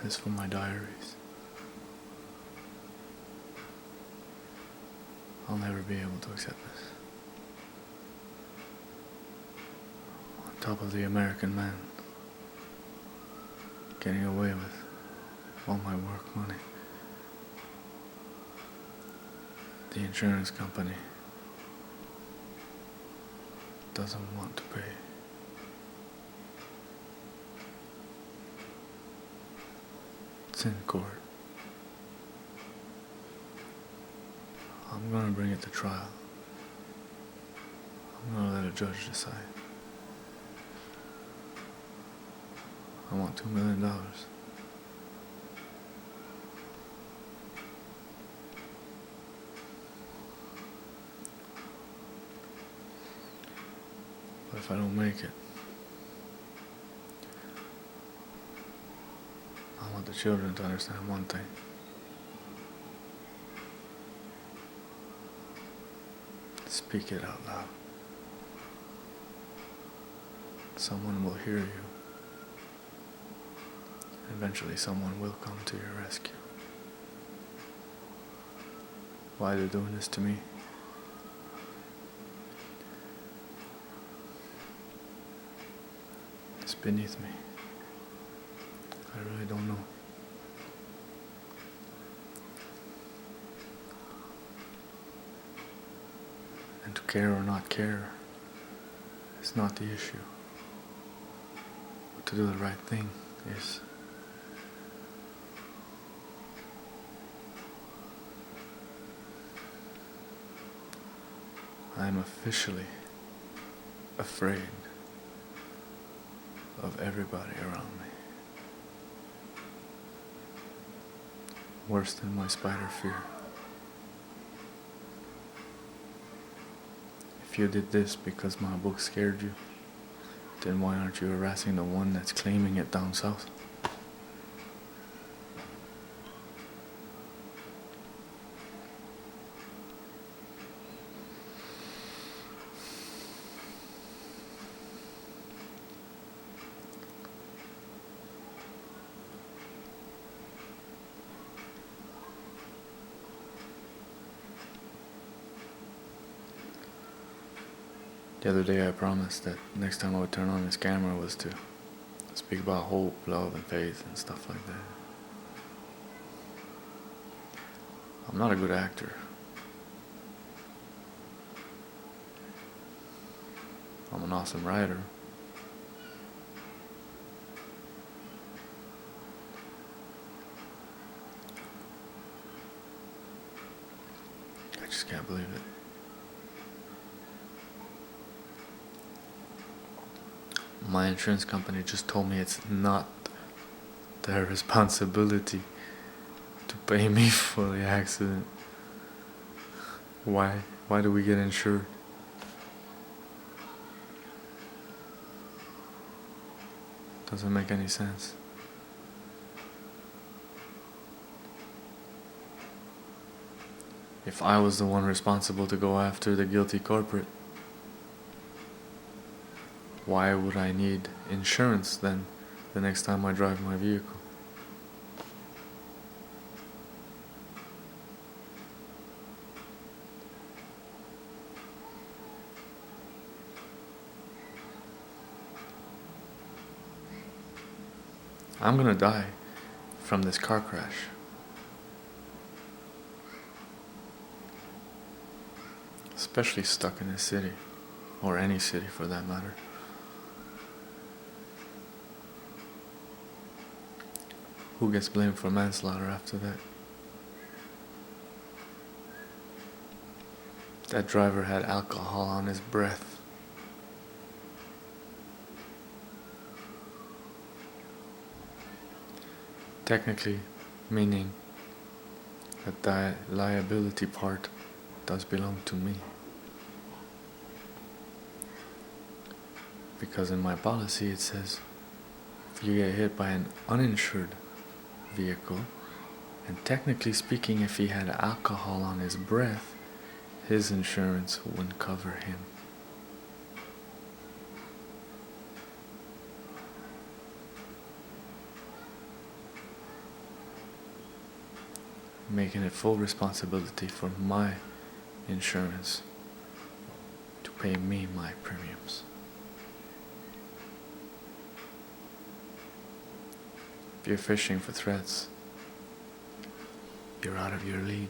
is for my diaries. I'll never be able to accept this. On top of the American man getting away with all my work money. The insurance company doesn't want to pay. It's in court. I'm gonna bring it to trial. I'm gonna let a judge decide. I want $2 million. But if I don't make it, I want the children to understand one thing. Speak it out loud. Someone will hear you. Eventually someone will come to your rescue. Why they're doing this to me? It's beneath me. I really don't know. And to care or not care is not the issue. But to do the right thing is. I am officially afraid of everybody around me. Worse than my spider fear. If you did this because my book scared you, then why aren't you harassing the one that's claiming it down south? The other day I promised that next time I would turn on this camera was to speak about hope, love, and faith and stuff like that. I'm not a good actor. I'm an awesome writer. I just can't believe it. My insurance company just told me it's not their responsibility to pay me for the accident. Why? Why do we get insured? Doesn't make any sense. If I was the one responsible to go after the guilty corporate, why would I need insurance then the next time I drive my vehicle? I'm gonna die from this car crash. Especially stuck in a city, or any city for that matter. Who gets blamed for manslaughter after that? That driver had alcohol on his breath. Technically, meaning that the liability part does belong to me. Because in my policy it says, if you get hit by an uninsured vehicle, and technically speaking, if he had alcohol on his breath, his insurance wouldn't cover him. making it full responsibility for my insurance to pay me my premiums. If you're fishing for threats, you're out of your league.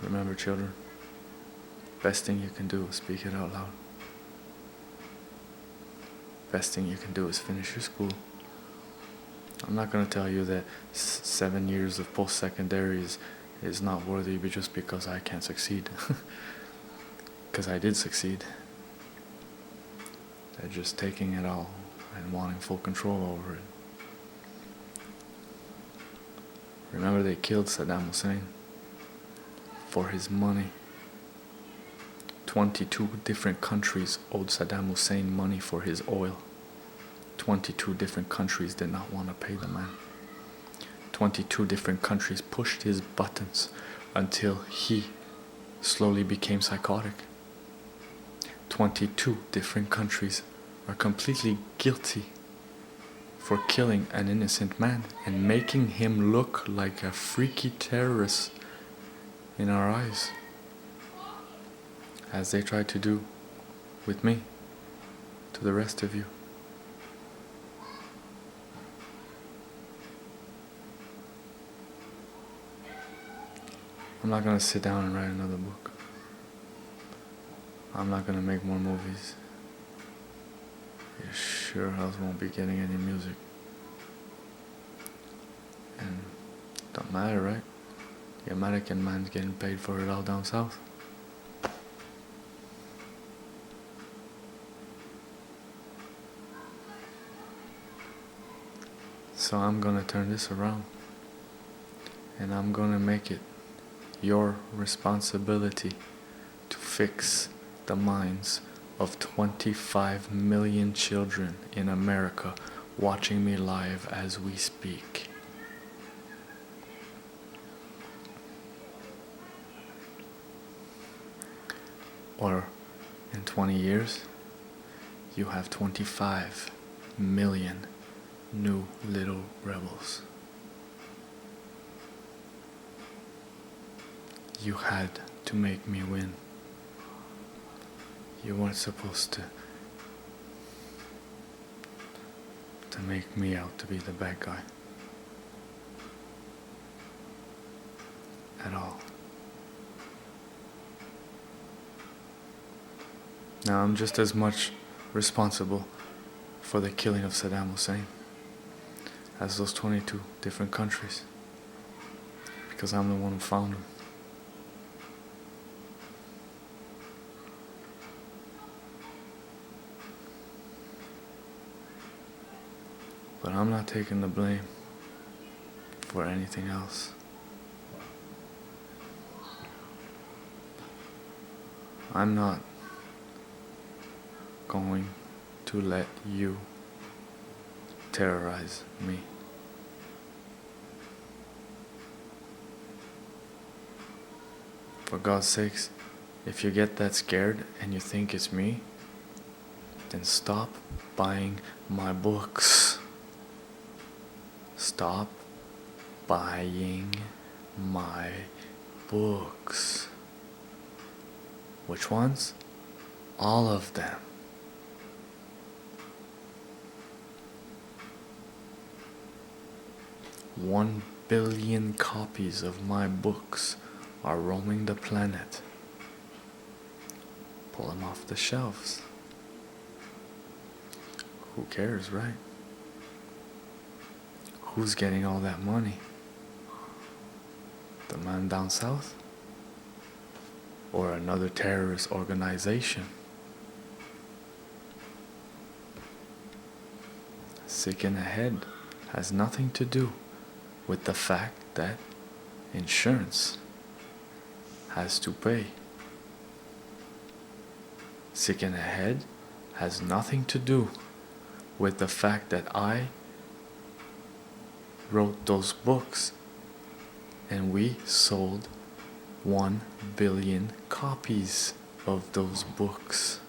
Remember, children, best thing you can do is speak it out loud. Best thing you can do is finish your school. I'm not going to tell you that 7 years of post-secondary is not worthy just because I can't succeed. Because I did succeed. They're just taking it all and wanting full control over it. Remember, they killed Saddam Hussein for his money. 22 different countries owed Saddam Hussein money for his oil. 22 different countries did not want to pay the man. 22 different countries pushed his buttons until he slowly became psychotic. 22 different countries are completely guilty for killing an innocent man and making him look like a freaky terrorist in our eyes, as they tried to do with me, to the rest of you. I'm not going to sit down and write another book. I'm not going to make more movies. You sure else won't be getting any music. And don't matter, right? The American man's getting paid for it all down south. So I'm gonna turn this around, and I'm gonna make it your responsibility to fix the minds of 25 million children in America watching me live as we speak. Or in 20 years, you have 25 million new little rebels. You had to make me win. You weren't supposed to make me out to be the bad guy. At all. Now I'm just as much responsible for the killing of Saddam Hussein as those 22 different countries, because I'm the one who found them. But I'm not taking the blame for anything else. I'm not going to let you terrorize me. For God's sakes, if you get that scared and you think it's me, then stop buying my books. Stop buying my books. Which ones? All of them. 1 billion copies of my books are roaming the planet. Pull them off the shelves. Who cares, right? Who's getting all that money? The man down south? Or another terrorist organization? Sick in the head has nothing to do with the fact that insurance has to pay. Sick in the head has nothing to do with the fact that I wrote those books and we sold 1 billion copies of those books.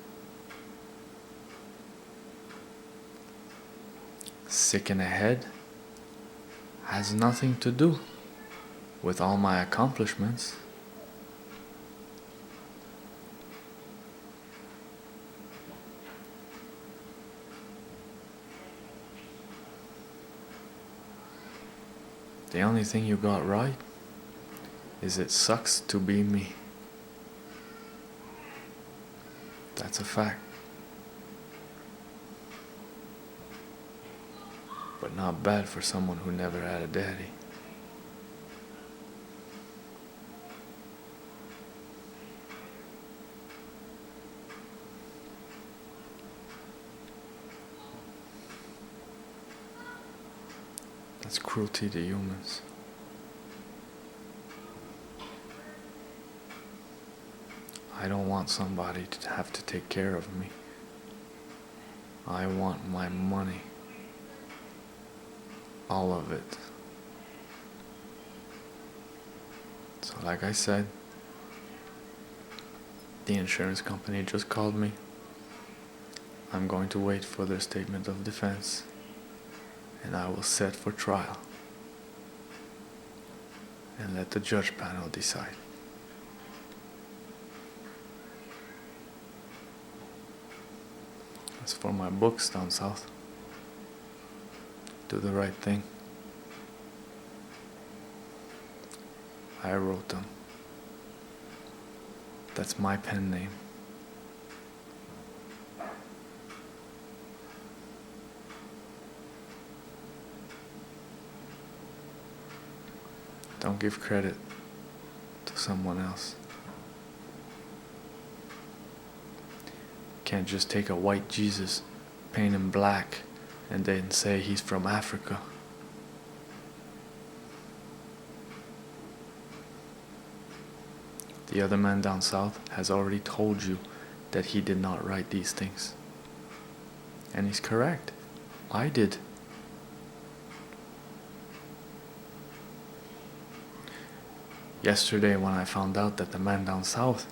sick in the head has nothing to do with all my accomplishments. The only thing you got right is it sucks to be me. That's a fact. But not bad for someone who never had a daddy. That's cruelty to humans. I don't want somebody to have to take care of me. I want my money. All of it. So like I said, the insurance company just called me. I'm going to wait for their statement of defense, and I will set for trial and let the judge panel decide. As for my books down south, Do the Right Thing, I wrote them. That's my pen name. Don't give credit to someone else. Can't just take a white Jesus, paint him black, and then say he's from Africa. The other man down south has already told you that he did not write these things. And he's correct. I did. Yesterday when I found out that the man down south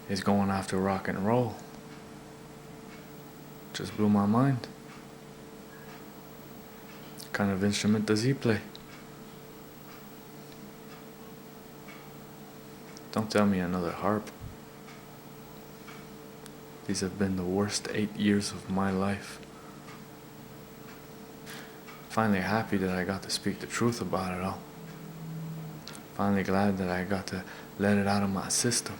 is going after rock and roll, just blew my mind. What kind of instrument does he play? Don't tell me another harp. These have been the worst 8 years of my life. Finally happy that I got to speak the truth about it all. Finally glad that I got to let it out of my system.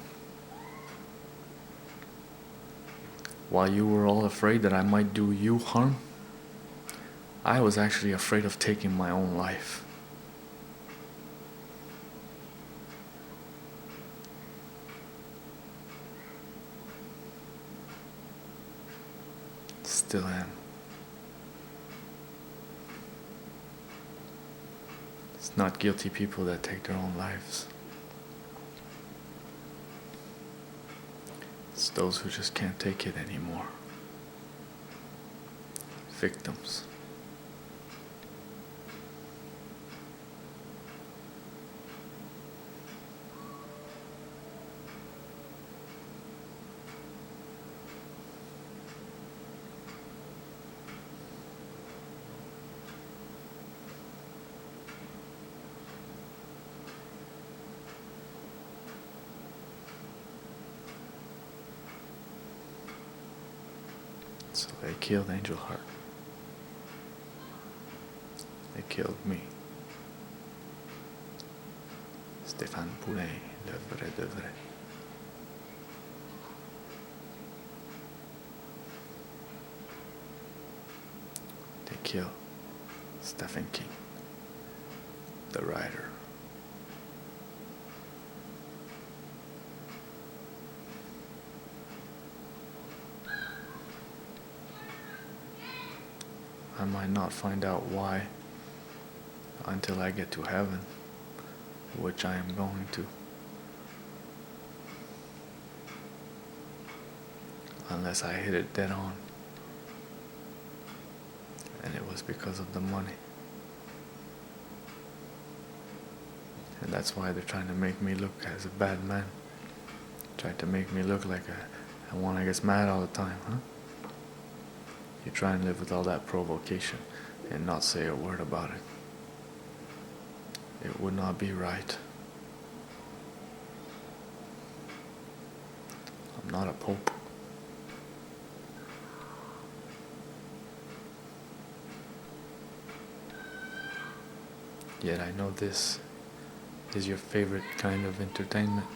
While you were all afraid that I might do you harm, I was actually afraid of taking my own life. Still am. It's not guilty people that take their own lives. It's those who just can't take it anymore. Victims. So they killed Angel Heart. They killed me. Stephane Poulin, le vrai de vrai. They killed Stephen King, the writer. I might not find out why until I get to heaven, which I am going to. Unless I hit it dead on. And it was because of the money. And that's why they're trying to make me look as a bad man. Tried to make me look like one that gets mad all the time, huh? You try and live with all that provocation and not say a word about it. It would not be right. I'm not a pope. Yet I know this is your favorite kind of entertainment.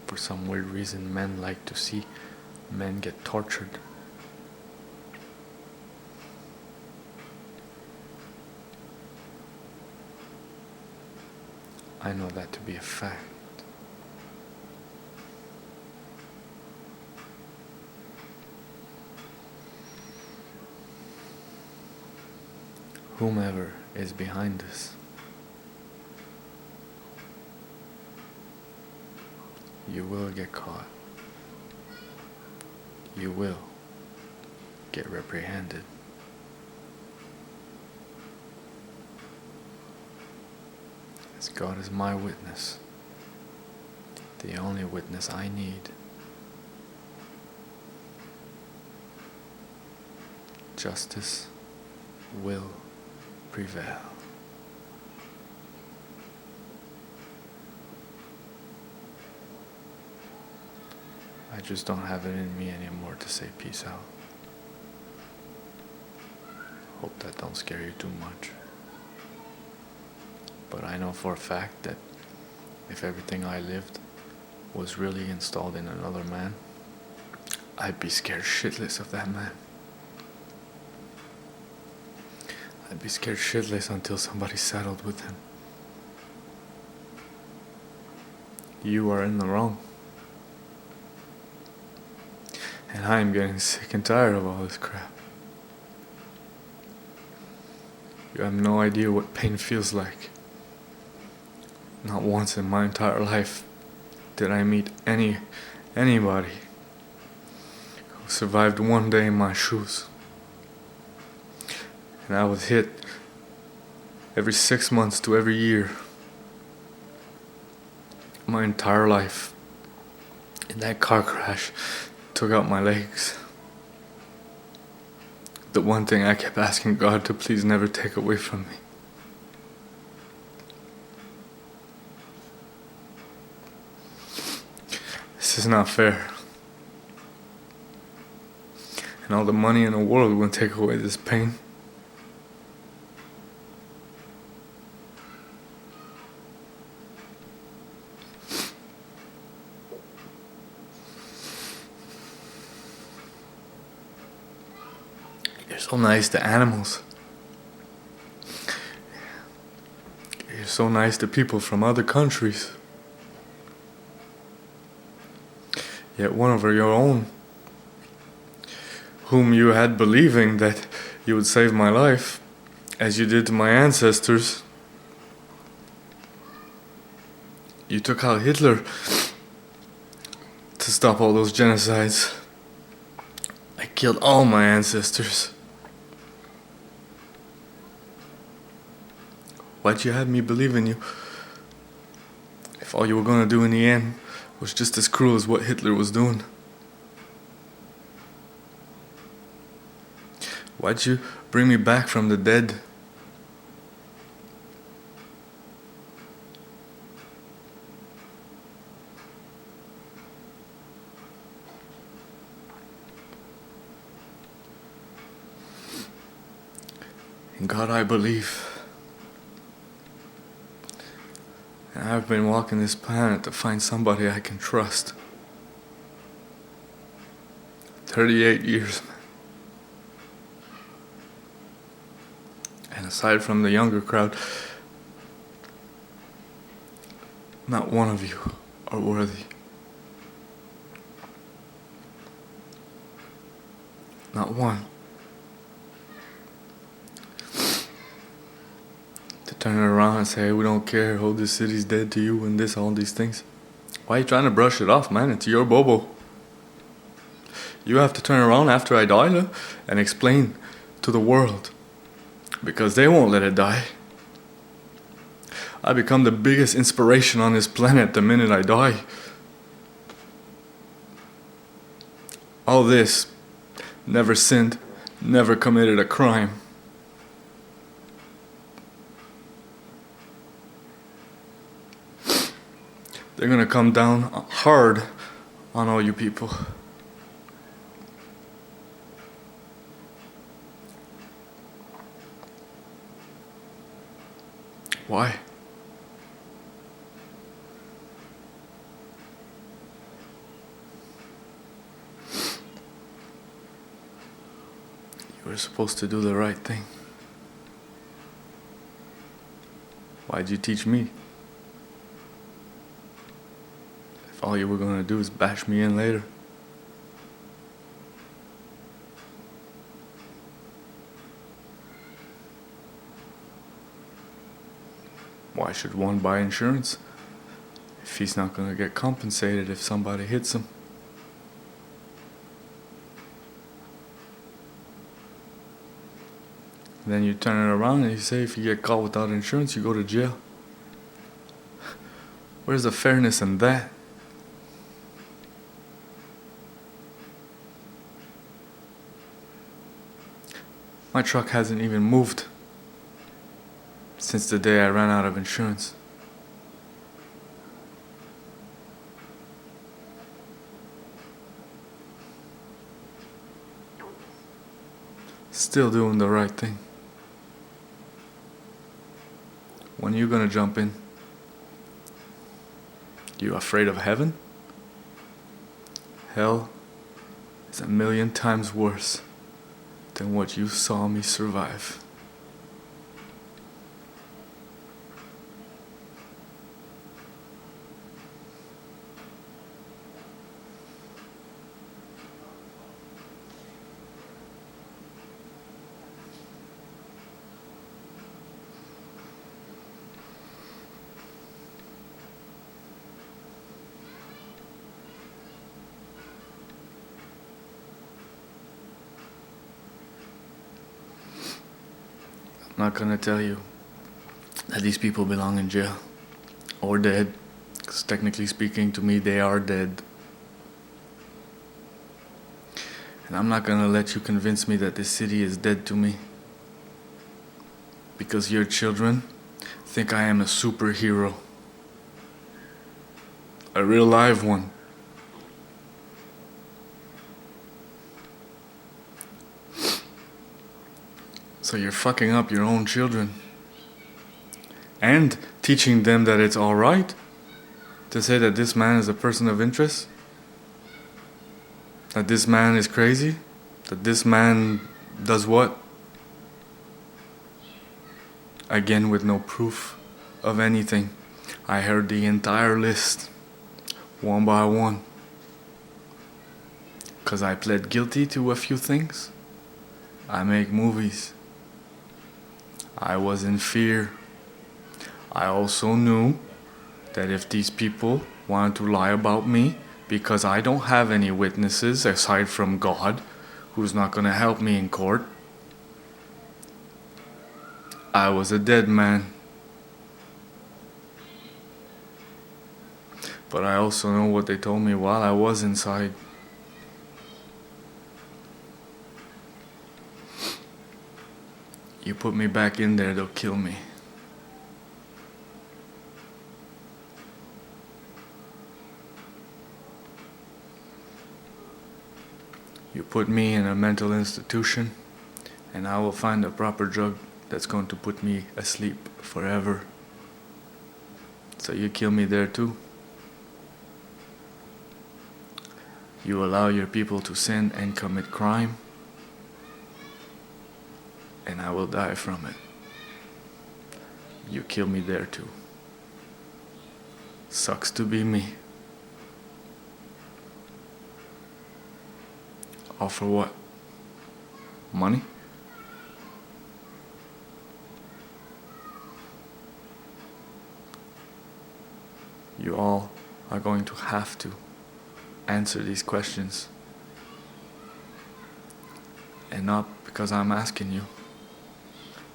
For some weird reason, men like to see men get tortured. I know that to be a fact. Whomever is behind this, you will get caught. You will get reprehended. As God is my witness, the only witness I need, justice will prevail. I just don't have it in me anymore to say peace out. Hope that don't scare you too much. But I know for a fact that if everything I lived was really installed in another man, I'd be scared shitless of that man. I'd be scared shitless until somebody settled with him. You are in the wrong. And I am getting sick and tired of all this crap. You have no idea what pain feels like. Not once in my entire life did I meet anybody who survived one day in my shoes. And I was hit every 6 months to every year. My entire life. And that car crash took out my legs. The one thing I kept asking God to please never take away from me. This is not fair. And all the money in the world won't take away this pain. You're so nice to animals. You're so nice to people from other countries. Yet one of your own, whom you had believing that you would save my life, as you did to my ancestors, you took out Hitler to stop all those genocides. I killed all my ancestors. Why'd you have me believe in you? If all you were gonna do in the end was just as cruel as what Hitler was doing. Why'd you bring me back from the dead? In God I believe. And I've been walking this planet to find somebody I can trust. 38 years, man. And aside from the younger crowd, not one of you are worthy. Not one. To turn it around and say, hey, we don't care, oh, this city's dead to you and this, all these things. Why are you trying to brush it off, man? It's your bobo. You have to turn around after I die and explain to the world. Because they won't let it die. I become the biggest inspiration on this planet the minute I die. All this never sinned, never committed a crime. They're gonna come down hard on all you people. Why? You were supposed to do the right thing. Why'd you teach me? If all you were gonna do is bash me in later. Why should one buy insurance if he's not gonna get compensated if somebody hits him? Then you turn it around and you say if you get caught without insurance, you go to jail. Where's the fairness in that? My truck hasn't even moved since the day I ran out of insurance. Still doing the right thing. When are you gonna jump in? You afraid of heaven? Hell is 1,000,000 times worse than what you saw me survive. I'm not gonna tell you that these people belong in jail or dead, because technically speaking, to me, they are dead. And I'm not gonna let you convince me that this city is dead to me, because your children think I am a superhero, a real live one. So you're fucking up your own children and teaching them that it's all right to say that this man is a person of interest, that this man is crazy, that this man does what? Again, with no proof of anything. I heard the entire list, one by one. 'Cause I pled guilty to a few things. I make movies. I was in fear. I also knew that if these people wanted to lie about me, because I don't have any witnesses aside from God, who's not gonna help me in court, I was a dead man. But I also know what they told me while I was inside. You put me back in there, they'll kill me. You put me in a mental institution, and I will find a proper drug that's going to put me asleep forever. So you kill me there too. You allow your people to sin and commit crime, and I will die from it. You kill me there too. Sucks to be me. All for what? Money? You all are going to have to answer these questions. And not because I'm asking you,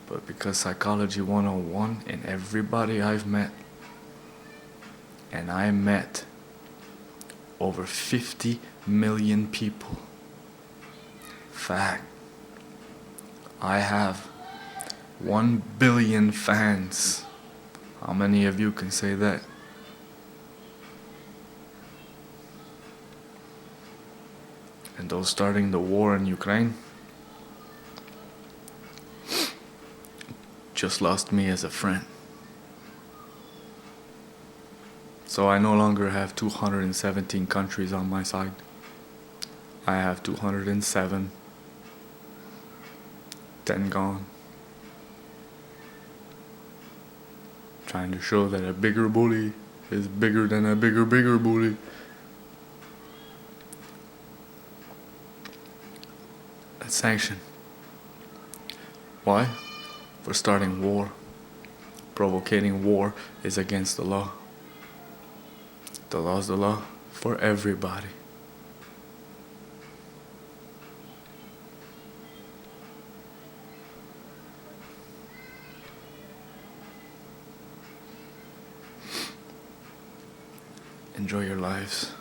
but because Psychology 101 and everybody I've met, and I met over 50 million people, fact, I have 1 billion fans. How many of you can say that? And those starting the war in Ukraine just lost me as a friend. So I no longer have 217 countries on my side. I have 207. 10 gone. Trying to show that a bigger bully is bigger than a bigger bully. That's sanction. Why? For starting war. Provocating war is against the law. The law's the law for everybody. Enjoy your lives.